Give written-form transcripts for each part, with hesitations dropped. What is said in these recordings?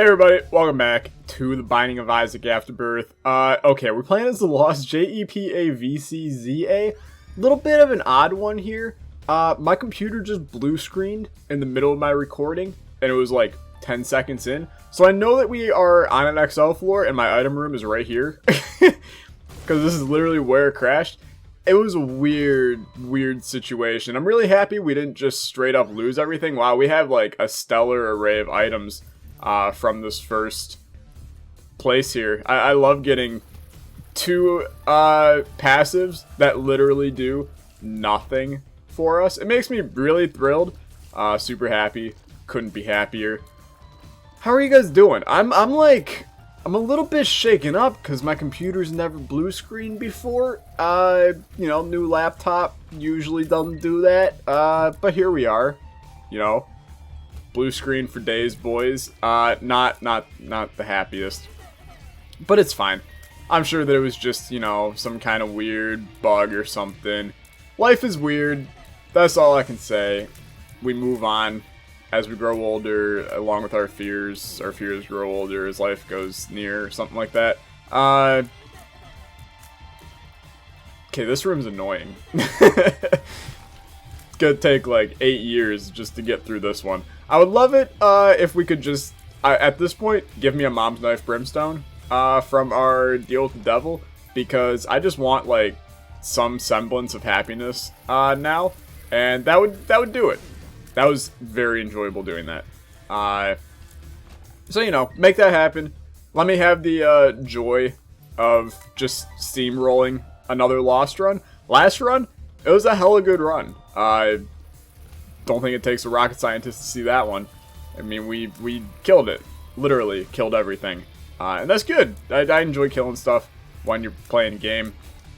Hey everybody, welcome back to the Binding of Isaac Afterbirth. Okay, we're playing as the Lost JEPAVCZA. Little bit of an odd one here. My computer just blue screened in the middle of my recording, and it was like 10 seconds in. So I know that we are on an XL floor, and my item room is right here. Because this is literally where it crashed. It was a weird situation. I'm really happy we didn't just straight up lose everything. Wow, we have like a stellar array of items from this first place here. I love getting two passives that literally do nothing for us. It makes me really thrilled. Super happy. Couldn't be happier. How are you guys doing? I'm a little bit shaken up because my computer's never blue screened before. You know, new laptop usually doesn't do that. But here we are. You know, blue screen for days, boys. Not the happiest, but it's fine. I'm sure that it was just, you know, some kind of weird bug or something. Life is weird. That's all I can say. We move on as we grow older, along with our fears. Our fears grow older as life goes near, or something like that. Okay, this room's annoying. It's gonna take like 8 years just to get through this one. I would love it if we could just, at this point, give me a Mom's Knife Brimstone from our deal with the devil, because I just want like some semblance of happiness now, and that would do it. That was very enjoyable doing that. So, you know, make that happen. Let me have the joy of just steamrolling another Lost run. Last run, it was a hella good run. I don't think it takes a rocket scientist to see that one. I mean, we killed it. Literally killed everything. And that's good. I enjoy killing stuff when you're playing a game.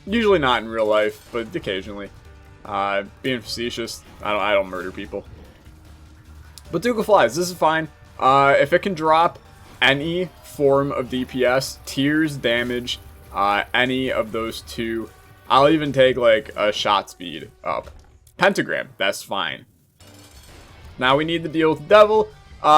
Usually not in real life, but occasionally. Being facetious, I don't murder people. But Duke Flies, this is fine. If it can drop any form of DPS, tears, damage, any of those two, I'll even take like a shot speed up. Pentagram, that's fine. Now we need to deal with the devil,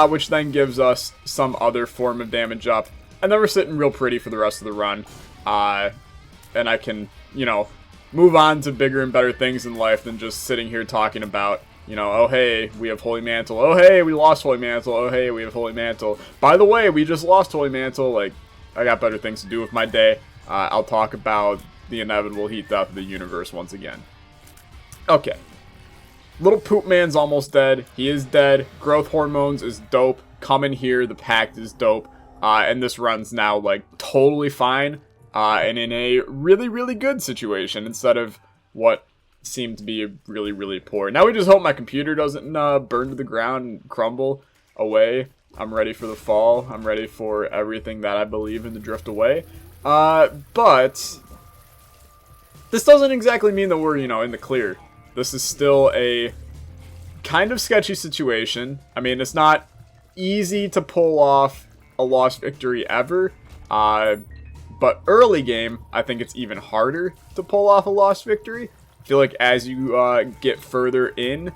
which then gives us some other form of damage up. And then we're sitting real pretty for the rest of the run. And I can, you know, move on to bigger and better things in life than just sitting here talking about, you know, oh hey, we have Holy Mantle. Oh hey, we lost Holy Mantle. Oh hey, we have Holy Mantle. By the way, we just lost Holy Mantle. Like, I got better things to do with my day. I'll talk about the inevitable heat death of the universe once again. Okay. Little Poop Man's almost dead. He is dead. Growth Hormones is dope. Come in here. The Pact is dope. And this run's now, like, totally fine. And in a really good situation instead of what seemed to be really poor. Now we just hope my computer doesn't burn to the ground and crumble away. I'm ready for the fall. I'm ready for everything that I believe in to drift away. But this doesn't exactly mean that we're, you know, in the clear. This is still a kind of sketchy situation. I mean, it's not easy to pull off a lost victory ever. But early game, I think it's even harder to pull off a lost victory. I feel like as you get further in,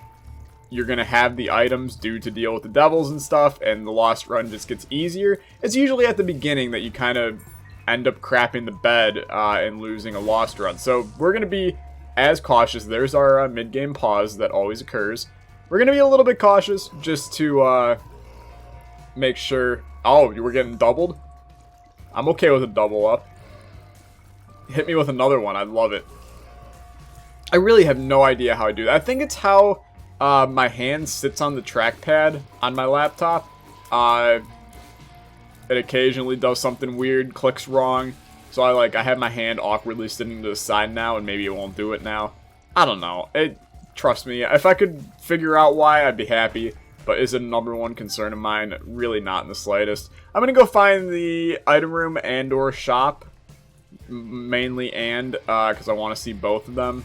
you're going to have the items due to deal with the devils and stuff, and the lost run just gets easier. It's usually at the beginning that you kind of end up crapping the bed and losing a lost run. So we're going to be as cautious. There's our mid-game pause that always occurs. We're going to be a little bit cautious just to make sure. Oh, we're getting doubled? I'm okay with a double up. Hit me with another one. I love it. I really have no idea how I do that. I think it's how my hand sits on the trackpad on my laptop. It occasionally does something weird, clicks wrong. So I have my hand awkwardly sitting to the side now, and maybe it won't do it now. I don't know. Trust me, if I could figure out why, I'd be happy. But is it a #1 concern of mine? Really not in the slightest. I'm going to go find the item room and or shop. Mainly because I want to see both of them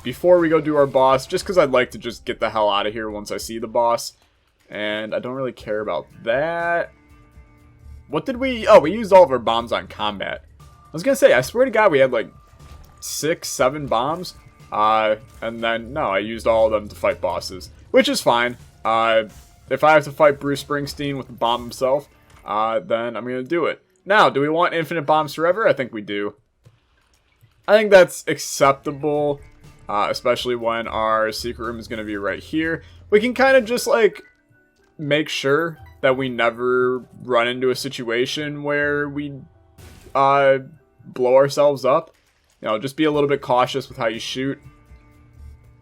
before we go do our boss. Just because I'd like to just get the hell out of here once I see the boss. And I don't really care about that. What did we... Oh, we used all of our bombs on combat. I was going to say, I swear to God, we had like 6, 7 bombs. And then, no, I used all of them to fight bosses. Which is fine. if I have to fight Bruce Springsteen with the bomb himself, then I'm going to do it. Now, do we want infinite bombs forever? I think we do. I think that's acceptable, especially when our secret room is going to be right here. We can kind of just, like, make sure that we never run into a situation where we blow ourselves up. You know, just be a little bit cautious with how you shoot.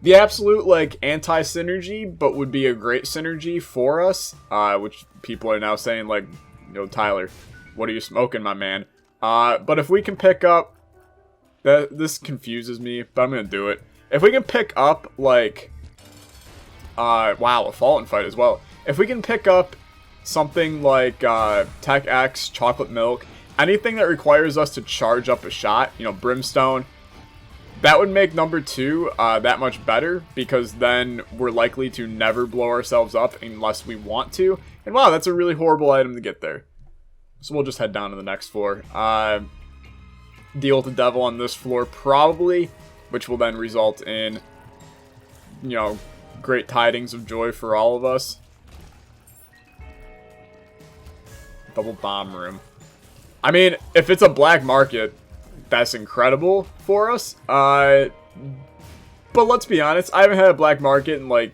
The absolute, like, anti-synergy, but would be a great synergy for us, which people are now saying, like, yo, Tyler, what are you smoking, my man? But if we can pick up... This confuses me, but I'm going to do it. If we can pick up, like... wow, a Fallen fight as well. If we can pick up something like Tech X, Chocolate Milk, anything that requires us to charge up a shot, you know, Brimstone, that would make number 2 that much better, because then we're likely to never blow ourselves up unless we want to. And wow, that's a really horrible item to get there. So we'll just head down to the next floor. Deal with the devil on this floor, probably, which will then result in, you know, great tidings of joy for all of us. Double bomb room. I mean, if it's a black market, that's incredible for us. But let's be honest, I haven't had a black market in like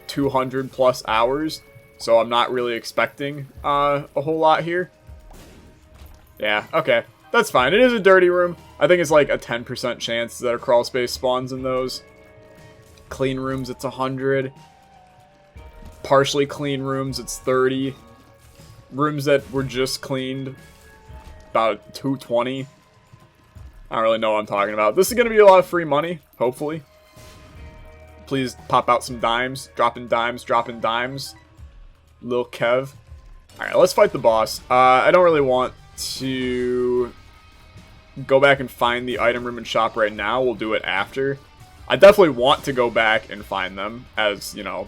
200 plus hours, so I'm not really expecting a whole lot here. Yeah, okay. That's fine. It is a dirty room. I think it's like a 10% chance that a crawl space spawns in those. Clean rooms, it's 100. Partially clean rooms, it's 30. Rooms that were just cleaned, about 220. I don't really know what I'm talking about. This is going to be a lot of free money, hopefully. Please pop out some dimes. Dropping dimes, dropping dimes. Lil Kev. Alright, let's fight the boss. I don't really want to go back and find the item room and shop right now. We'll do it after. I definitely want to go back and find them, as, you know,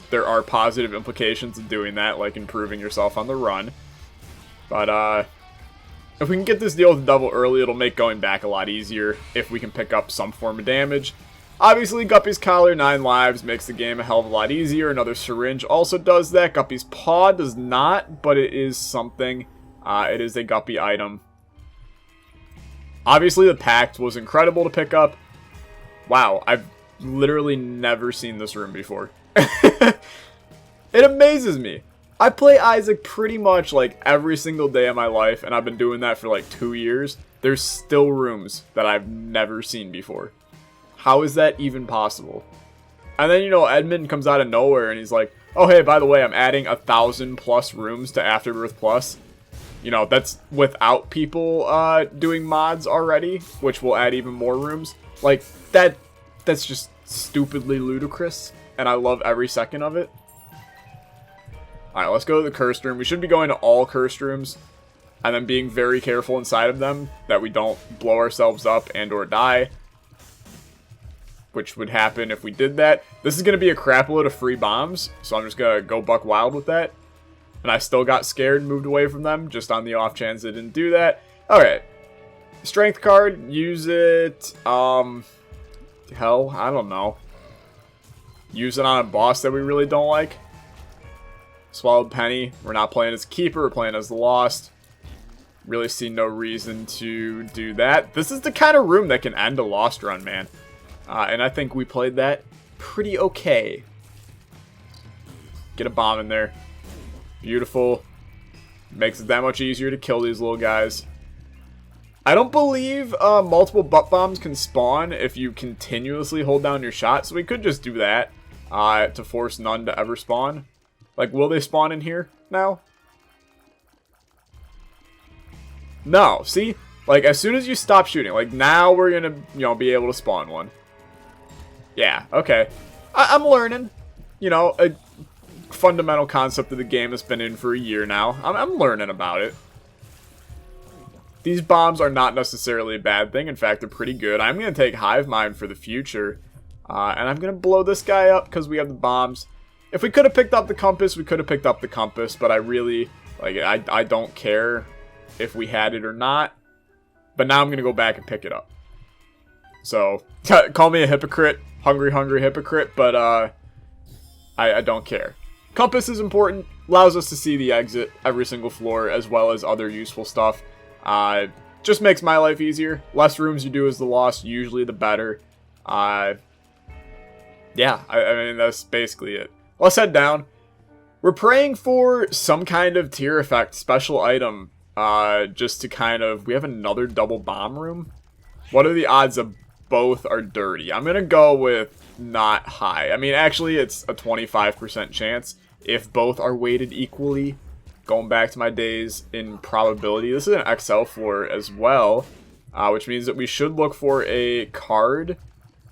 there are positive implications of doing that, like improving yourself on the run. But, if we can get this deal with the devil early, it'll make going back a lot easier if we can pick up some form of damage. Obviously, Guppy's Collar, 9 lives, makes the game a hell of a lot easier. Another syringe also does that. Guppy's Paw does not, but it is something. It is a Guppy item. Obviously, the Pact was incredible to pick up. Wow, I've literally never seen this room before. It amazes me. I play Isaac pretty much like every single day of my life, and I've been doing that for like 2 years. There's still rooms that I've never seen before. How is that even possible? And then, you know, Edmund comes out of nowhere and he's like, oh, hey, by the way, I'm adding 1,000 plus rooms to Afterbirth Plus. You know, that's without people doing mods already, which will add even more rooms. Like, that's just stupidly ludicrous, and I love every second of it. Alright, let's go to the cursed room. We should be going to all cursed rooms, and then being very careful inside of them that we don't blow ourselves up and or die, which would happen if we did that. This is going to be a crap load of free bombs, so I'm just going to go buck wild with that. And I still got scared and moved away from them, just on the off chance they didn't do that. Alright. Strength card, use it, hell, I don't know. Use it on a boss that we really don't like. Swallowed Penny, we're not playing as Keeper, we're playing as the Lost. Really see no reason to do that. This is the kind of room that can end a Lost run, man. And I think we played that pretty okay. Get a bomb in there. Beautiful. Makes it that much easier to kill these little guys. I don't believe multiple butt bombs can spawn if you continuously hold down your shot, so we could just do that to force none to ever spawn. Like, will they spawn in here now? No, see? Like, as soon as you stop shooting, like, now we're gonna, you know, be able to spawn one. Yeah, okay. I'm learning. You know, a fundamental concept of the game that's been in for a year now. I'm learning about it. These bombs are not necessarily a bad thing. In fact, they're pretty good. I'm going to take Hive Mind for the future. And I'm going to blow this guy up because we have the bombs. If we could have picked up the compass, we could have picked up the compass. But I really, like, I don't care if we had it or not. But now I'm going to go back and pick it up. So, call me a hypocrite. Hungry hypocrite. But I don't care. Compass is important. Allows us to see the exit every single floor, as well as other useful stuff. Just makes my life easier. Less rooms you do as the Lost, usually the better. Yeah, I mean, that's basically it. Let's head down. We're praying for some kind of tier effect special item. Just to kind of... We have another double bomb room. What are the odds of both are dirty? I'm going to go with not high. I mean, actually, it's a 25% chance if both are weighted equally. Going back to my days in probability. This is an XL floor as well. Which means that we should look for a card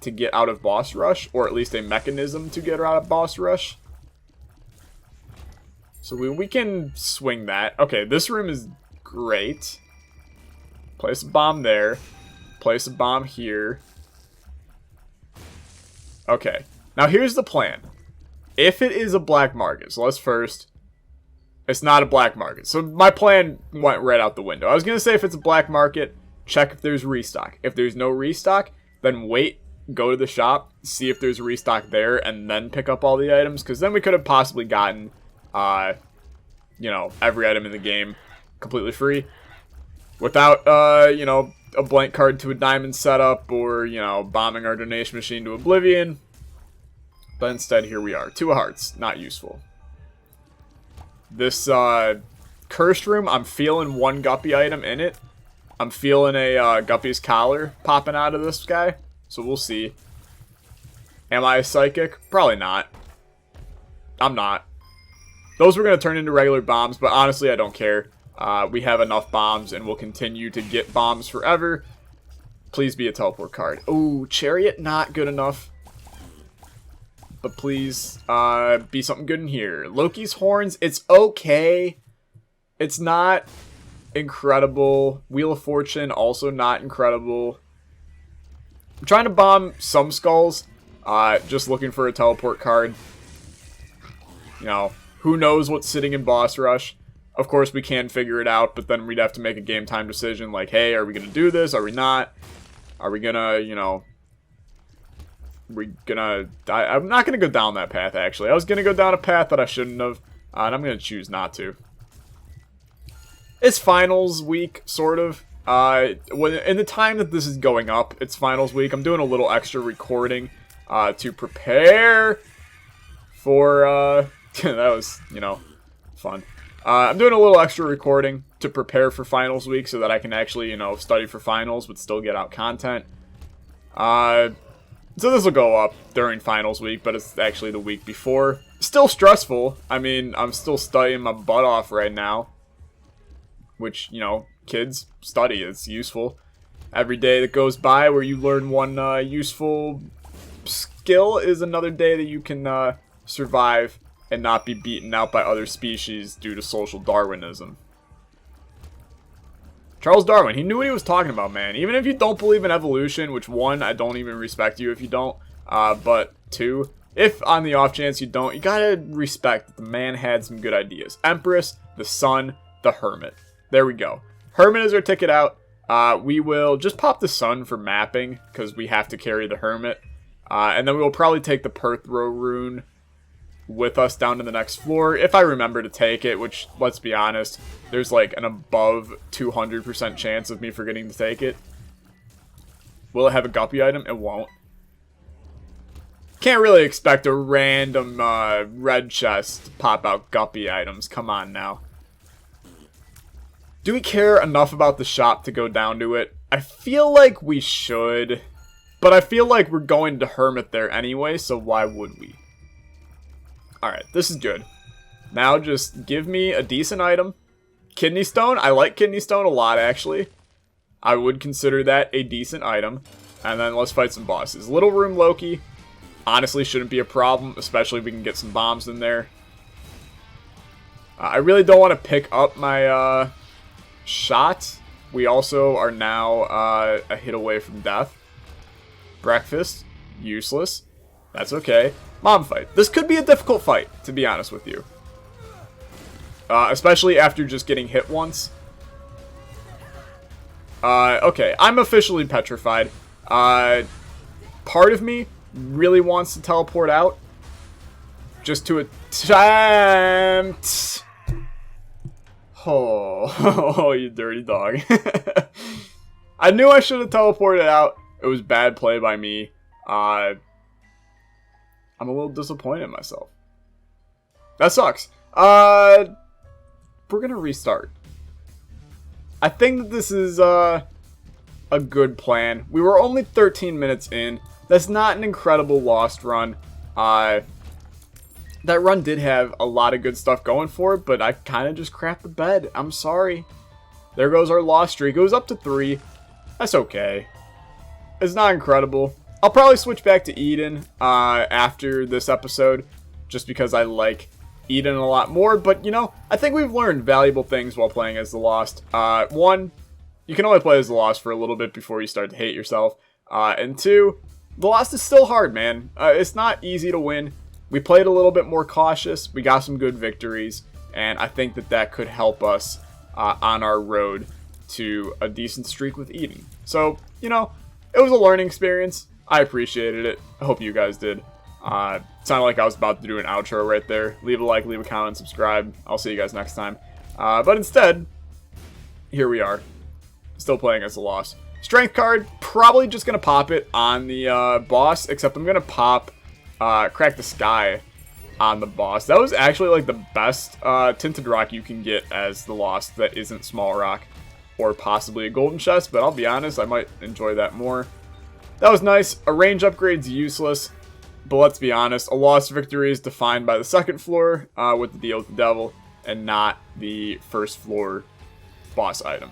to get out of boss rush, or at least a mechanism to get out of boss rush. So we can swing that. Okay, this room is great. Place a bomb there. Place a bomb here. Okay, now here's the plan. If it is a black market, so let's first... It's not a black market. So my plan went right out the window. I was going to say if it's a black market, check if there's restock. If there's no restock, then wait. Go to the shop, see if there's a restock there, and then pick up all the items. Because then we could have possibly gotten, you know, every item in the game completely free. Without, you know, a blank card to a diamond setup, or, you know, bombing our donation machine to oblivion. But instead, here we are. 2 hearts. Not useful. This, cursed room, I'm feeling 1 guppy item in it. I'm feeling a, guppy's collar popping out of this guy. So we'll see. Am I a psychic? Probably not. I'm not. Those were going to turn into regular bombs, but honestly, I don't care. We have enough bombs, and we'll continue to get bombs forever. Please be a teleport card. Ooh, Chariot, not good enough. But please, be something good in here. Loki's Horns, it's okay. It's not incredible. Wheel of Fortune, also not incredible. I'm trying to bomb some skulls. Just looking for a teleport card. You know, who knows what's sitting in boss rush. Of course, we can figure it out, but then we'd have to make a game time decision. Like, hey, are we going to do this? Are we not? Are we going to, you know... I'm not going to go down that path, actually. I was going to go down a path that I shouldn't have. And I'm going to choose not to. It's finals week, sort of. In the time that this is going up, it's finals week. I'm doing a little extra recording to prepare for... that was, you know, fun. I'm doing a little extra recording to prepare for finals week so that I can actually, you know, study for finals but still get out content. So this will go up during finals week, but it's actually the week before. Still stressful. I mean, I'm still studying my butt off right now. Which, you know, kids, study. It's useful. Every day that goes by where you learn one useful skill is another day that you can survive and not be beaten out by other species due to social Darwinism. Charles Darwin, he knew what he was talking about, man. Even if you don't believe in evolution, which 1, I don't even respect you if you don't. But 2, if on the off chance you don't, you gotta respect that the man had some good ideas. Empress, the Sun, the Hermit. There we go. Hermit is our ticket out. We will just pop the Sun for mapping, because we have to carry the Hermit. And then we will probably take the Perthrow rune with us down to the next floor, if I remember to take it, which, let's be honest, there's like an above 200% chance of me forgetting to take it. Will it have a guppy item? It won't. Can't really expect a random red chest to pop out guppy items. Come on now. Do we care enough about the shop to go down to it? I feel like we should, but I feel like we're going to Hermit there anyway, so why would we? Alright, this is good. Now just give me a decent item. Kidney Stone. I like Kidney Stone a lot, actually. I would consider that a decent item. And then let's fight some bosses. Little Room Loki. Honestly, shouldn't be a problem, especially if we can get some bombs in there. I really don't want to pick up my shot. We also are now a hit away from death. Breakfast. Useless. That's okay. Mom fight. This could be a difficult fight, to be honest with you. Especially after just getting hit once. Okay, I'm officially petrified. Part of me really wants to teleport out. just to attempt... Oh, you dirty dog. I knew I should have teleported out. It was bad play by me. I'm a little disappointed in myself. That sucks. We're gonna restart. I think that this is a good plan. We were only 13 minutes in. That's not an incredible lost run. That run did have a lot of good stuff going for it, but I kind of just crapped the bed. I'm sorry. There goes our lost streak. It was up to 3. That's okay. It's not incredible. I'll probably switch back to Eden after this episode, just because I like Eden a lot more. But, you know, I think we've learned valuable things while playing as the Lost. One, you can only play as the Lost for a little bit before you start to hate yourself. And 2, the Lost is still hard, man. It's not easy to win. We played a little bit more cautious. We got some good victories. And I think that that could help us on our road to a decent streak with Eden. So, you know, it was a learning experience. I appreciated it. I hope you guys did. Sounded like I was about to do an outro right there. Leave a like, leave a comment, subscribe. I'll see you guys next time. But instead, here we are. Still playing as the Lost. Strength card, probably just going to pop it on the boss, except I'm going to pop Crack the Sky on the boss. That was actually like the best tinted rock you can get as the Lost that isn't small rock or possibly a golden chest, but I'll be honest, I might enjoy that more. That was nice. A range upgrade's useless, but let's be honest, a Lost victory is defined by the second floor with the deal with the devil and not the first floor boss item.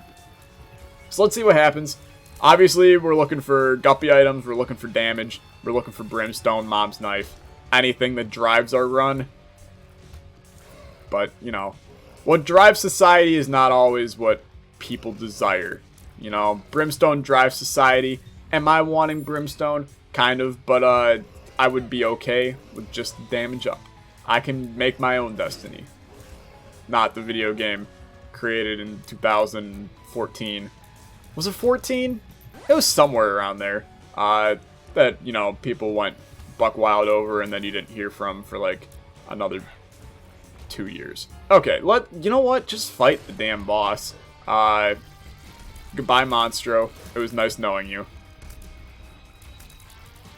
So let's see what happens. Obviously, we're looking for guppy items, we're looking for damage, we're looking for brimstone, mom's knife, anything that drives our run. But, you know, what drives society is not always what people desire. You know, brimstone drives society. Am I wanting brimstone? Kind of, but I would be okay with just damage up. I can make my own destiny. Not the video game created in 2014. Was it 14? It was somewhere around there. That, you know, people went buck wild over and then you didn't hear from for like another 2 years. Okay, you know what? Just fight the damn boss. Goodbye, Monstro. It was nice knowing you.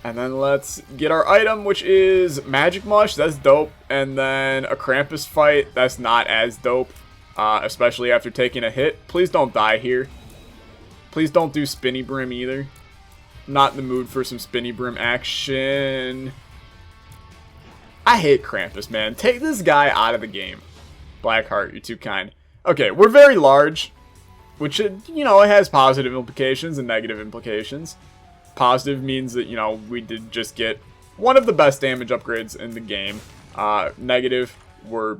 And then let's get our item, which is Magic Mush. That's dope. And then a Krampus fight. That's not as dope. Especially after taking a hit. Please don't die here. Please don't do Spinny Brim either. I'm not in the mood for some Spinny Brim action. I hate Krampus, man. Take this guy out of the game. Blackheart, you're too kind. Okay, we're very large. Which, you know, it has positive implications and negative implications. Positive means that, you know, we did just get one of the best damage upgrades in the game. Negative, we're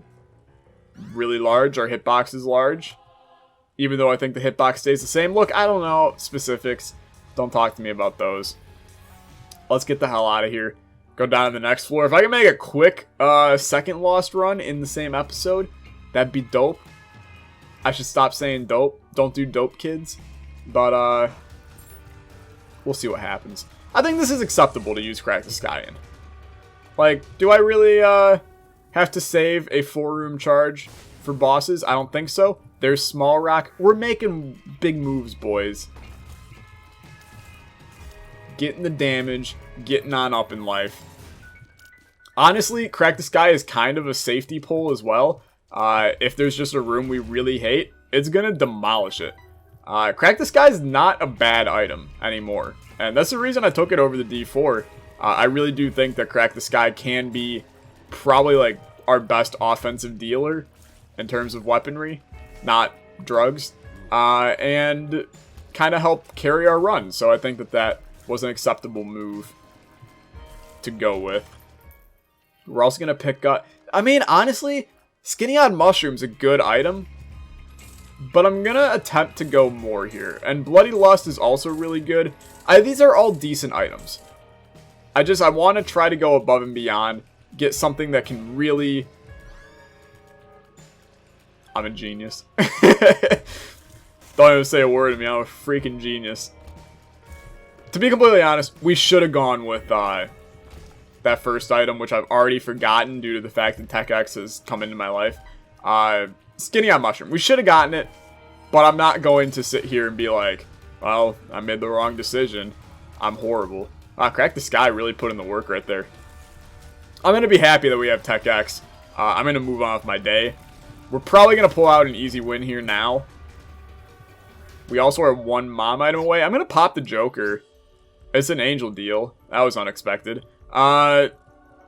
really large. Our hitbox is large. Even though I think the hitbox stays the same. Look, I don't know specifics. Don't talk to me about those. Let's get the hell out of here. Go down to the next floor. If I can make a quick second Lost run in the same episode, that'd be dope. I should stop saying dope. Don't do dope, kids. But, we'll see what happens. I think this is acceptable to use Crack the Sky in. Like, do I really have to save a 4-room charge for bosses? I don't think so. There's small rock. We're making big moves, boys. Getting the damage, getting on up in life. Honestly, Crack the Sky is kind of a safety pull as well. If there's just a room we really hate, it's gonna demolish it. Crack the Sky is not a bad item anymore. And that's the reason I took it over the D4. I really do think that Crack the Sky can be probably like our best offensive dealer in terms of weaponry, not drugs, and kind of help carry our run. So I think that that was an acceptable move to go with. We're also going to pick up... I mean, honestly, Skinny Odd Mushroom's a good item, but I'm going to attempt to go more here. And Bloody Lust is also really good. These are all decent items. I want to try to go above and beyond, get something that can really... I'm a genius. Don't even say a word to me. I'm a freaking genius. To be completely honest, we should have gone with that first item, which I've already forgotten due to the fact that Tech X has come into my life. Skinny on Mushroom. We should have gotten it, but I'm not going to sit here and be like, well, I made the wrong decision. I'm horrible. Crack the Sky really put in the work right there. I'm going to be happy that we have Tech X. I'm going to move on with my day. We're probably going to pull out an easy win here now. We also are one mom item away. I'm going to pop the Joker. It's an angel deal. That was unexpected. I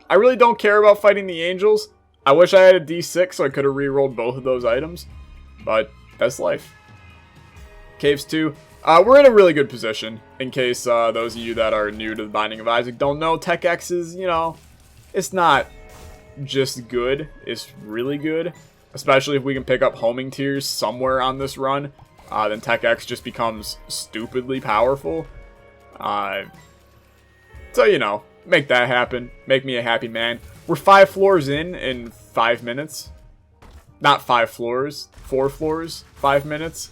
really don't care about fighting the angels. I wish I had a D6 so I could have re-rolled both of those items. But that's life. Caves 2. We're in a really good position. In case those of you that are new to the Binding of Isaac don't know, Tech X is, you know, it's not just good. It's really good. Especially if we can pick up homing tiers somewhere on this run. Then Tech X just becomes stupidly powerful. So, you know, make that happen. Make me a happy man. We're 5 floors in 5 minutes. Not 5 floors. 4 floors, 5 minutes.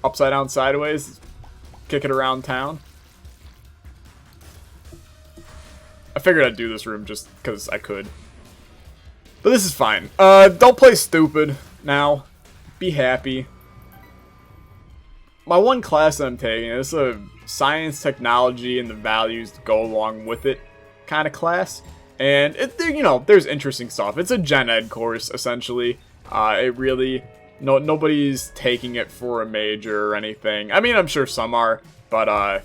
Upside down, sideways. Kick it around town. I figured I'd do this room just because I could. But this is fine. Don't play stupid now. Be happy. My one class that I'm taking is a science, technology, and the values to go along with it kind of class. And, you know, there's interesting stuff. It's a gen ed course, essentially. It really... nobody's taking it for a major or anything. I mean, I'm sure some are, but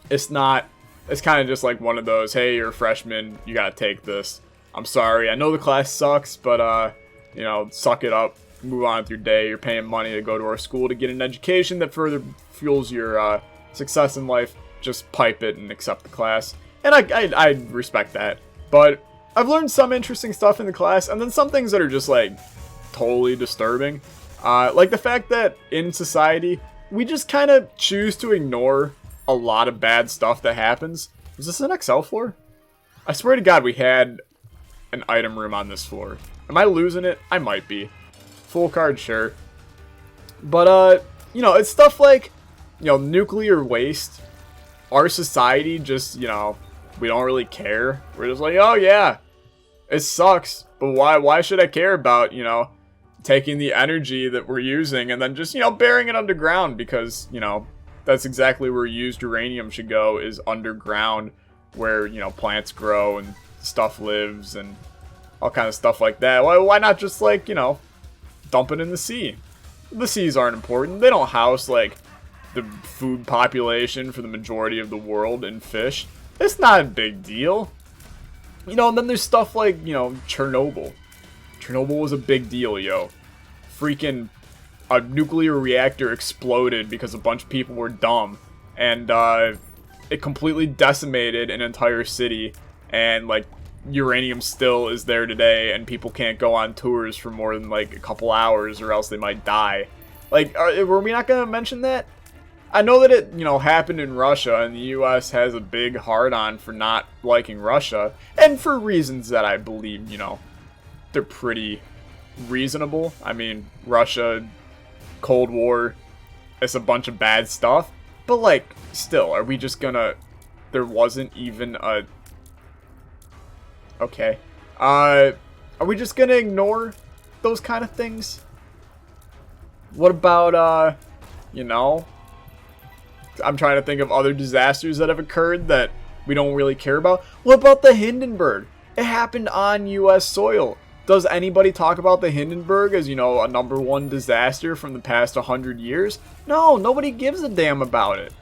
it's not... It's kind of just like one of those, hey, you're a freshman, you gotta take this. I'm sorry, I know the class sucks, but, you know, suck it up. Move on with your day. You're paying money to go to our school to get an education that further fuels your success in life. Just pipe it and accept the class. And I respect that. But I've learned some interesting stuff in the class, and then some things that are just, like, totally disturbing. Like the fact that in society, we just kind of choose to ignore a lot of bad stuff that happens. Is this an XL floor? I swear to God we had an item room on this floor. Am I losing it? I might be. Full card, sure. But, you know, it's stuff like, you know, nuclear waste. Our society just, you know, we don't really care. We're just like, oh yeah, it sucks. But why should I care about, you know, taking the energy that we're using and then just, you know, burying it underground? Because, you know, that's exactly where used uranium should go, is underground, where, you know, plants grow and stuff lives and all kind of stuff like that. Why not just, like, you know, dump it in the sea? The seas aren't important. They don't house, like, the food population for the majority of the world and fish. It's not a big deal. You know, and then there's stuff like, you know, Chernobyl. Chernobyl was a big deal, yo. Freaking a nuclear reactor exploded because a bunch of people were dumb. And, it completely decimated an entire city. And, like, uranium still is there today, and people can't go on tours for more than, like, a couple hours, or else they might die. Like, were we not going to mention that? I know that it, you know, happened in Russia, and the U.S. has a big hard-on for not liking Russia, and for reasons that I believe, you know, they're pretty reasonable. I mean, Russia, Cold War, it's a bunch of bad stuff, but, like, still, are we just gonna... There wasn't even a... Okay. Are we just gonna ignore those kind of things? What about, you know... I'm trying to think of other disasters that have occurred that we don't really care about. What about the Hindenburg? It happened on U.S. soil. Does anybody talk about the Hindenburg as, you know, a #1 disaster from the past 100 years? No, nobody gives a damn about it.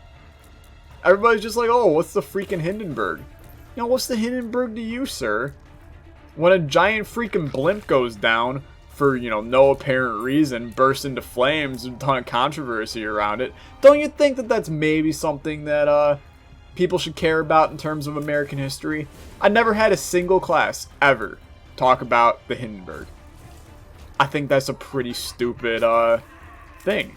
Everybody's just like, oh, what's the freaking Hindenburg? You know, what's the Hindenburg to you, sir? When a giant freaking blimp goes down for, you know, no apparent reason, bursts into flames, and a ton of controversy around it, don't you think that that's maybe something that, people should care about in terms of American history? I never had a single class, ever, talk about the Hindenburg. I think that's a pretty stupid, thing. You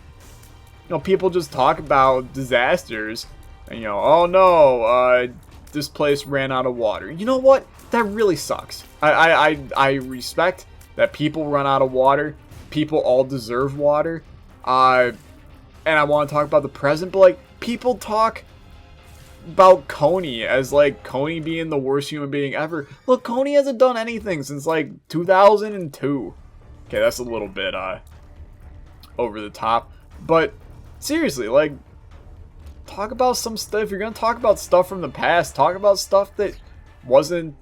know, people just talk about disasters, and, you know, oh no, this place ran out of water. You know what? That really sucks. I respect that people run out of water. People all deserve water. And I want to talk about the present, but, like, people talk about Coney as, like, Coney being the worst human being ever. Look, Coney hasn't done anything since, like, 2002. Okay, that's a little bit, over the top. But, seriously, like, talk about some stuff. If you're gonna talk about stuff from the past, talk about stuff that wasn't,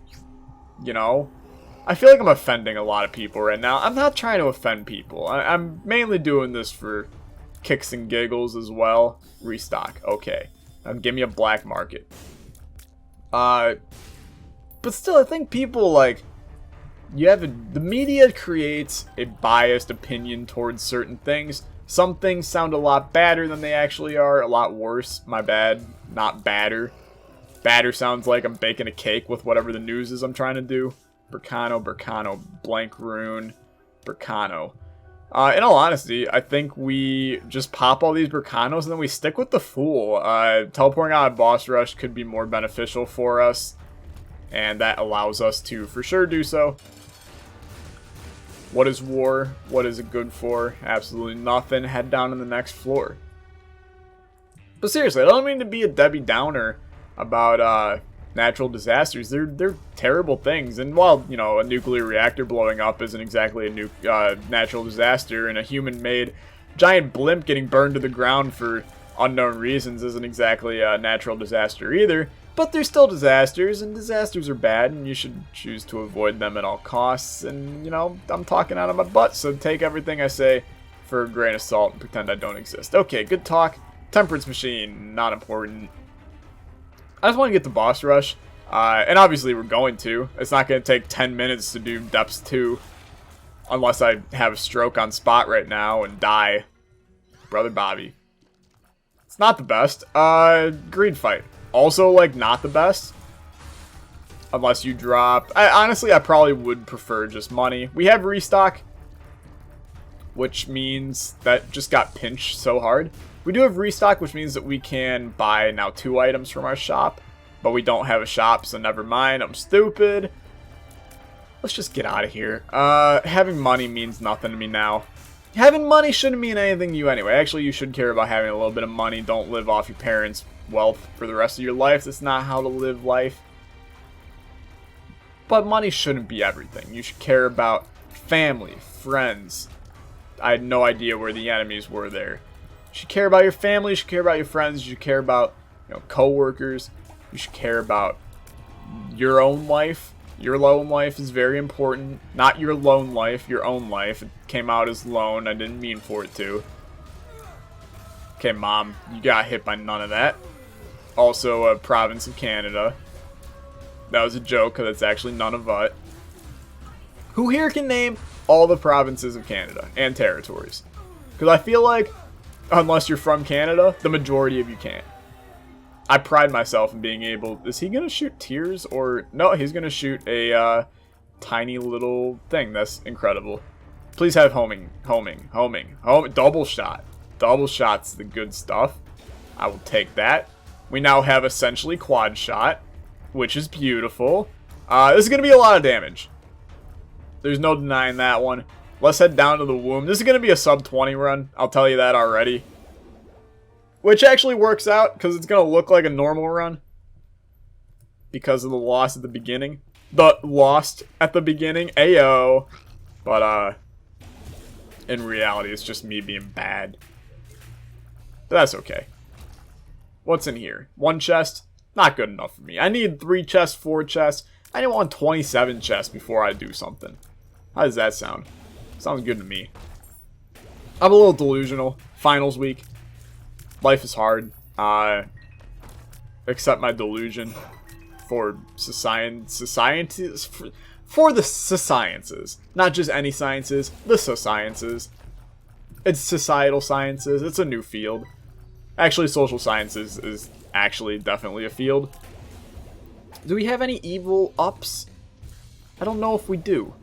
you know... I feel like I'm offending a lot of people right now. I'm not trying to offend people. I'm mainly doing this for kicks and giggles as well. Restock. Okay. Give me a black market. But still, I think people, like... the media creates a biased opinion towards certain things. Some things sound a lot badder than they actually are. A lot worse. My bad. Not badder. Badder sounds like I'm baking a cake with whatever the news is I'm trying to do. Burkano, blank rune, Burkano. In all honesty, I think we just pop all these Burkanos and then we stick with the Fool. Teleporting out of Boss Rush could be more beneficial for us. And that allows us to for sure do so. What is war? What is it good for? Absolutely nothing. Head down to the next floor. But seriously, I don't mean to be a Debbie Downer about natural disasters. They're terrible things. And while, you know, a nuclear reactor blowing up isn't exactly a natural disaster, and a human-made giant blimp getting burned to the ground for unknown reasons isn't exactly a natural disaster either. But they're still disasters, and disasters are bad, and you should choose to avoid them at all costs. And, you know, I'm talking out of my butt, so take everything I say for a grain of salt and pretend I don't exist. Okay, good talk. Temperance machine, not important. I just want to get the boss rush, and obviously we're going to. It's not going to take 10 minutes to do Depths 2, unless I have a stroke on spot right now and die. Brother Bobby. It's not the best. Greed fight. Also, like, not the best. Unless you drop... honestly, I probably would prefer just money. We have restock, which means that just got pinched so hard. We do have restock, which means that we can buy now 2 items from our shop. But we don't have a shop, so never mind. I'm stupid. Let's just get out of here. Having money means nothing to me now. Having money shouldn't mean anything to you anyway. Actually, you should care about having a little bit of money. Don't live off your parents' wealth for the rest of your life. That's not how to live life. But money shouldn't be everything. You should care about family, friends. I had no idea where the enemies were there. You should care about your family. You should care about your friends. You should care about, you know, co-workers. You should care about your own life. Your lone life is very important. Not your lone life, your own life. It came out as lone. I didn't mean for it to. Okay, Mom, you got hit by none of that. Also, a province of Canada. That was a joke, because it's actually none of it. Who here can name all the provinces of Canada and territories? Because I feel like, unless you're from Canada, the majority of you can't. I pride myself in being able... Is he going to shoot tears? Or... No, he's going to shoot a tiny little thing. That's incredible. Please have homing. Double shot. Double shot's the good stuff. I will take that. We now have essentially quad shot, which is beautiful. This is going to be a lot of damage. There's no denying that one. Let's head down to the womb. This is going to be a sub 20 run. I'll tell you that already. Which actually works out, because it's going to look like a normal run. Because of the loss at the beginning. The lost at the beginning. Ayo. But, in reality, it's just me being bad. But that's okay. What's in here? 1 chest? Not good enough for me. I need 3 chests, 4 chests. I want 27 chests before I do something. How does that sound? Sounds good to me. I'm a little delusional. Finals week. Life is hard. Accept my delusion for sciences. For the sciences. Not just any sciences. The sciences. It's societal sciences. It's a new field. Actually, social sciences is actually definitely a field. Do we have any evil ups? I don't know if we do.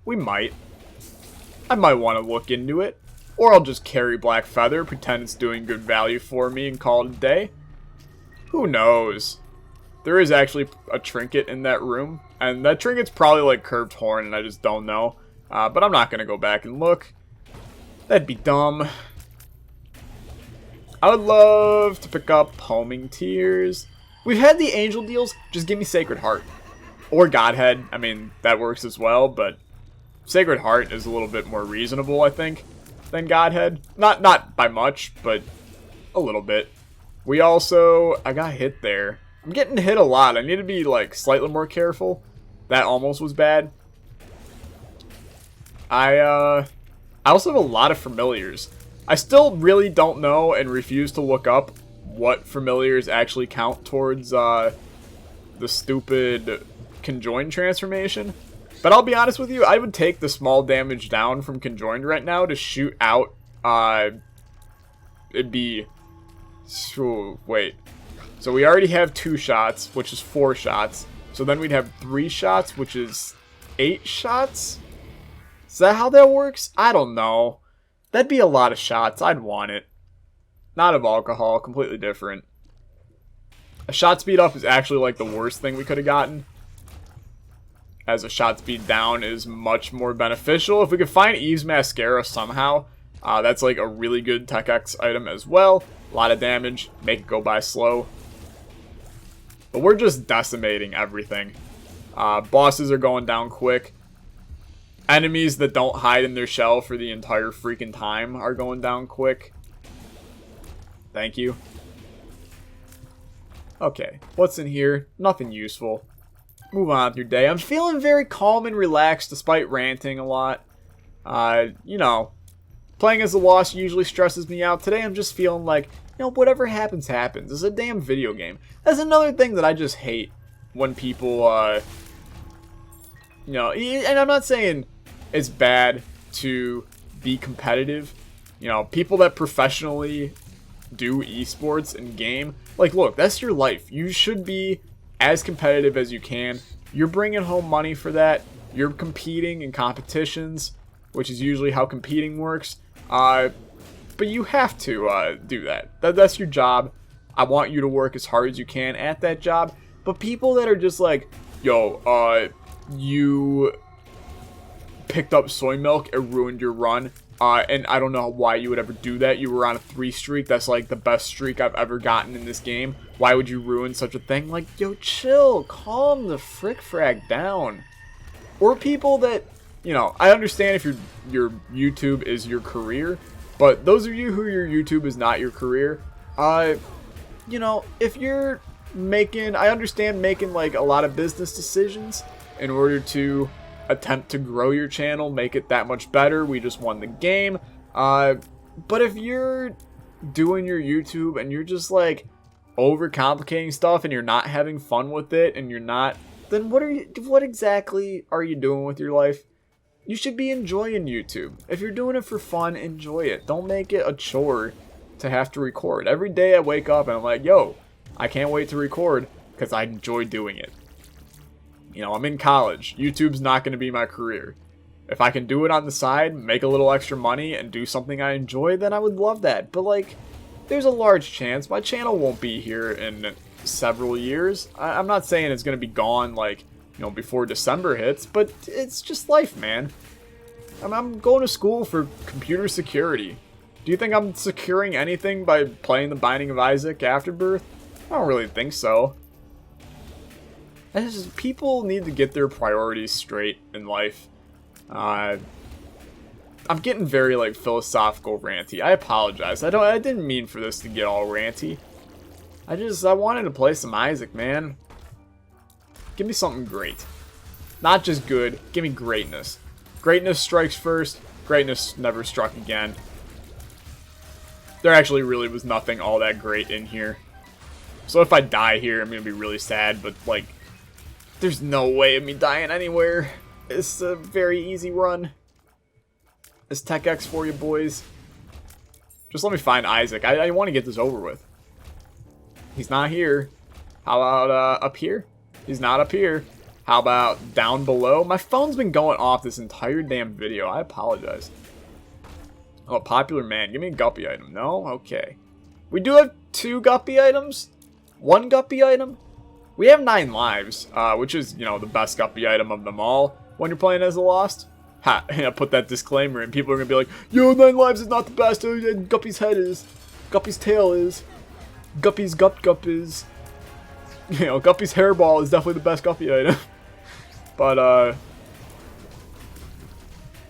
We might. I might want to look into it. Or I'll just carry Black Feather, pretend it's doing good value for me, and call it a day. Who knows? There is actually a trinket in that room. And that trinket's probably like Curved Horn, and I just don't know. But I'm not going to go back and look. That'd be dumb. I would love to pick up Homing Tears. We've had the angel deals, just give me Sacred Heart. Or Godhead, I mean, that works as well, but Sacred Heart is a little bit more reasonable, I think, than Godhead. Not by much, but a little bit. We also, I got hit there. I'm getting hit a lot. I need to be, like, slightly more careful. That almost was bad. I also have a lot of familiars. I still really don't know and refuse to look up what familiars actually count towards the stupid conjoined transformation. But I'll be honest with you, I would take the small damage down from conjoined right now to shoot out. It'd be... wait. So we already have 2 shots, which is 4 shots. So then we'd have 3 shots, which is 8 shots? Is that how that works? I don't know. That'd be a lot of shots. I'd want it. Not of alcohol. Completely different. A shot speed up is actually like the worst thing we could have gotten, as a shot speed down is much more beneficial. If we could find Eve's Mascara somehow, that's like a really good Tech X item as well. A lot of damage. Make it go by slow. But we're just decimating everything. Bosses are going down quick. Enemies that don't hide in their shell for the entire freaking time are going down quick. Thank you. Okay, what's in here? Nothing useful. Move on with your day. I'm feeling very calm and relaxed despite ranting a lot. You know, playing as the Lost usually stresses me out. Today I'm just feeling like, you know, whatever happens, happens. It's a damn video game. That's another thing that I just hate when people, you know, and I'm not saying it's bad to be competitive. You know, people that professionally do esports and game, like, look, that's your life. You should be as competitive as you can. You're bringing home money for that. You're competing in competitions, which is usually how competing works. But you have to do that. That's your job. I want you to work as hard as you can at that job. But people that are just like, yo, you picked up soy milk, it ruined your run. And I don't know why you would ever do that. You were on a 3 streak. That's like the best streak I've ever gotten in this game. Why would you ruin such a thing? Like, yo, chill. Calm the frick-frag down. Or people that, you know, I understand if your YouTube is your career. But those of you who your YouTube is not your career, you know, if you're making, I understand making like a lot of business decisions in order to attempt to grow your channel, make it that much better. We just won the game. But if you're doing your YouTube and you're just like overcomplicating stuff and you're not having fun with it and you're not, then what exactly are you doing with your life? You should be enjoying YouTube. If you're doing it for fun, enjoy it. Don't make it a chore to have to record. Every day I wake up and I'm like, yo, I can't wait to record because I enjoy doing it. You know, I'm in college. YouTube's not going to be my career. If I can do it on the side, make a little extra money, and do something I enjoy, then I would love that. But, like, there's a large chance my channel won't be here in several years. I'm not saying it's going to be gone, like, you know, before December hits, but it's just life, man. I'm going to school for computer security. Do you think I'm securing anything by playing The Binding of Isaac Afterbirth? I don't really think so. People need to get their priorities straight in life. I'm getting very, like, philosophical ranty. I apologize. I didn't mean for this to get all ranty. I wanted to play some Isaac, man. Give me something great. Not just good. Give me greatness. Greatness strikes first. Greatness never struck again. There actually really was nothing all that great in here. So if I die here, I'm going to be really sad, but, like, there's no way of me dying anywhere. It's a very easy run. It's Tech X for you, boys. Just let me find Isaac. I want to get this over with. He's not here. How about up here? He's not up here. How about down below? My phone's been going off this entire damn video. I apologize. Oh, popular man. Give me a guppy item. No? Okay. We do have 2 guppy items. 1 guppy item. We have 9 lives, which is, you know, the best guppy item of them all when you're playing as a Lost. Ha, I put that disclaimer in. People are going to be like, yo, 9 lives is not the best. Guppy's head is. Guppy's tail is. Guppy's gup is. You know, Guppy's hairball is definitely the best Guppy item. But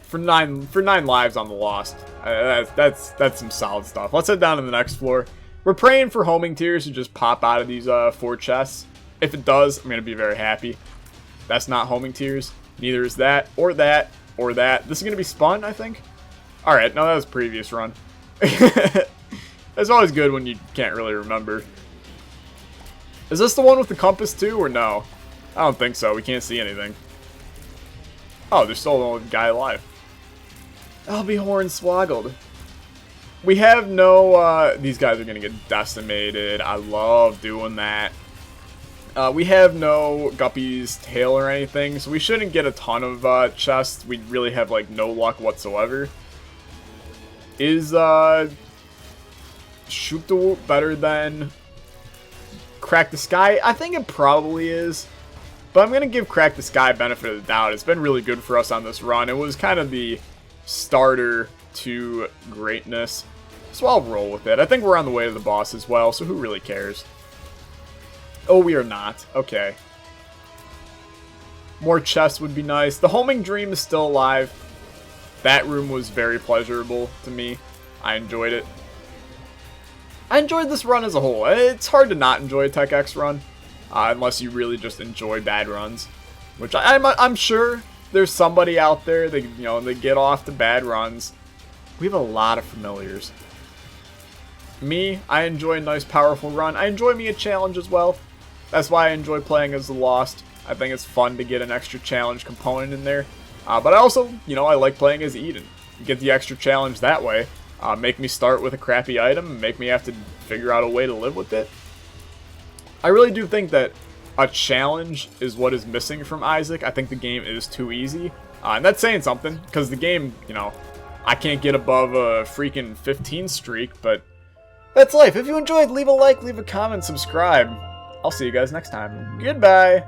for nine lives on the Lost, that's some solid stuff. Let's head down to the next floor. We're praying for homing tears to just pop out of these 4 chests. If it does, I'm gonna be very happy. That's not homing tears. Neither is that, or that, or that. This is gonna be spun, I think. All right, no, that was previous run. It's always good when you can't really remember. Is this the one with the compass too, or no? I don't think so. We can't see anything. Oh, there's still a guy alive. I'll be hornswoggled. We have no, these guys are going to get decimated. I love doing that. We have no Guppy's tail or anything, so we shouldn't get a ton of chests. We really have, like, no luck whatsoever. Is, Shoot the Whoop better than Crack the Sky? I think it probably is. But I'm going to give Crack the Sky benefit of the doubt. It's been really good for us on this run. It was kind of the starter to greatness. So I'll roll with it. I think we're on the way to the boss as well, so who really cares? Oh, we are not. Okay. More chests would be nice. The homing dream is still alive. That room was very pleasurable to me. I enjoyed it. I enjoyed this run as a whole. It's hard to not enjoy a Tech X run. Unless you really just enjoy bad runs. Which I'm sure there's somebody out there that, you know, they get off the bad runs. We have a lot of familiars. Me, I enjoy a nice powerful run. I enjoy me a challenge as well. That's why I enjoy playing as the Lost. I think it's fun to get an extra challenge component in there. But I also, you know, I like playing as Eden. Get the extra challenge that way. Make me start with a crappy item and make me have to figure out a way to live with it. I really do think that a challenge is what is missing from Isaac. I think the game is too easy. And that's saying something, because the game, you know, I can't get above a freaking 15 streak, but that's life. If you enjoyed, leave a like, leave a comment, subscribe. I'll see you guys next time. Goodbye.